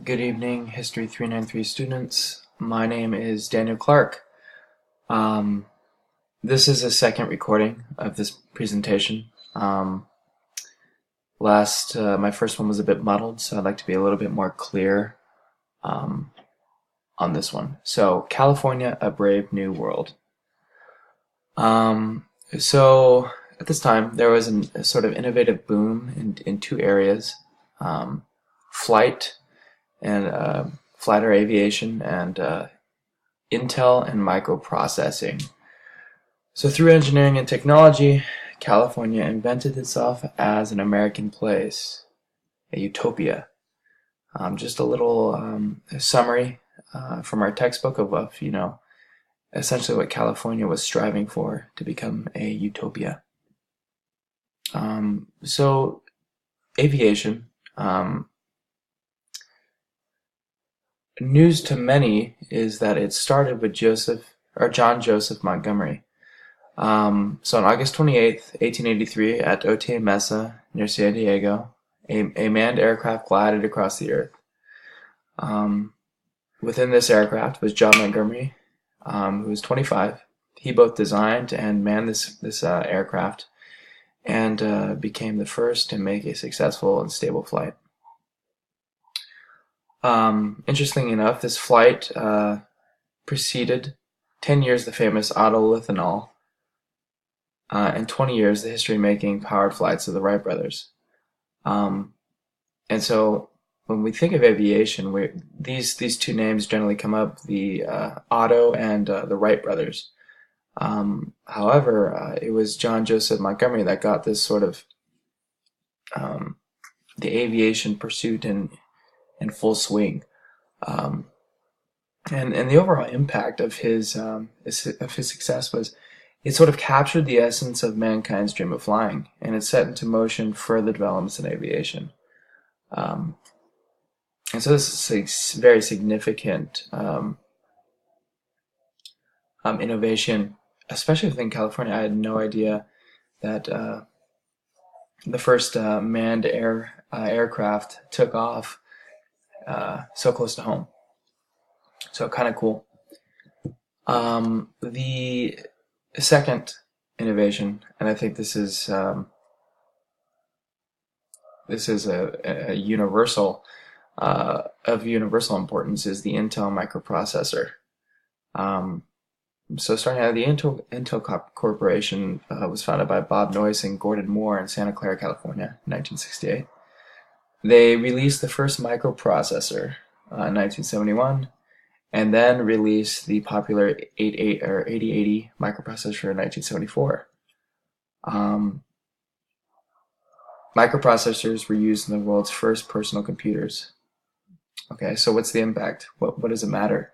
Good evening, History 393 students. My name is Daniel Clark. Um, this is a second recording of this presentation. My first one was a bit muddled, so I'd like to be a little bit more clear um, on this one. So, California, a brave new world. So, at this time, there was a sort of innovative boom in two areas, flight and flight or aviation, and Intel and microprocessing. So through engineering and technology, California invented itself as an American place, a utopia. Just a little summary from our textbook of essentially what California was striving for to become a utopia. So aviation, news to many is that it started with John Joseph Montgomery. So on August 28th, 1883, at Otay Mesa near San Diego, a manned aircraft glided across the earth. Within this aircraft was John Montgomery, who was 25. He both designed and manned this aircraft and became the first to make a successful and stable flight. Interestingly enough, this flight preceded 10 years the famous Otto Lithenol, and 20 years the history-making powered flights of the Wright brothers. And so when we think of aviation, these two names generally come up, the Otto and the Wright brothers. However, it was John Joseph Montgomery that got this sort of the aviation pursuit in full swing. And the overall impact of his success was it sort of captured the essence of mankind's dream of flying, and it set into motion further developments in aviation. And so this is a very significant innovation, especially within California. I had no idea that the first manned aircraft took off so close to home. So kind of cool. The second innovation, and I think this is a universal of universal importance, is the Intel microprocessor. So starting out, the Intel Corporation was founded by Bob Noyce and Gordon Moore in Santa Clara, California, in 1968. They released the first microprocessor in 1971, and then released the popular 8080 microprocessor in 1974. Microprocessors were used in the world's first personal computers. Okay, so what's the impact? What does it matter?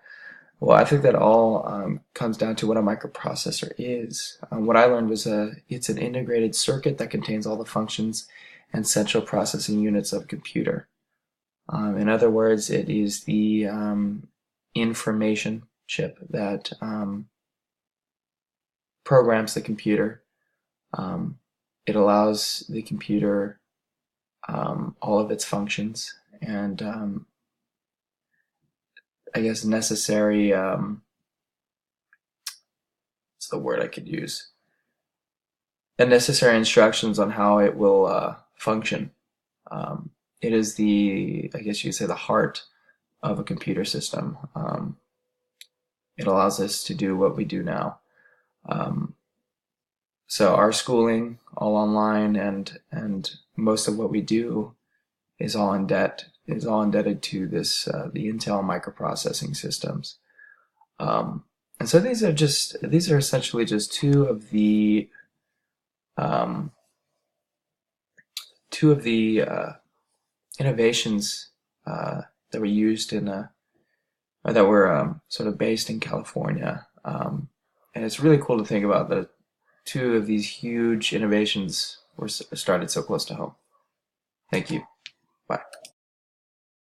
Well, I think that all comes down to what a microprocessor is. What I learned was it's an integrated circuit that contains all the functions and central processing units of a computer. In other words, it is the information chip that programs the computer. It allows the computer all of its functions and I guess necessary, what's the word I could use? And necessary instructions on how it will function. It is I guess you could say, the heart of a computer system. It allows us to do what we do now. So our schooling, all online, and most of what we do is all indebted to this the Intel microprocessing systems. And so these are essentially just two of the innovations that were used or that were sort of based in California. And it's really cool to think about that two of these huge innovations were started so close to home. Thank you. Bye.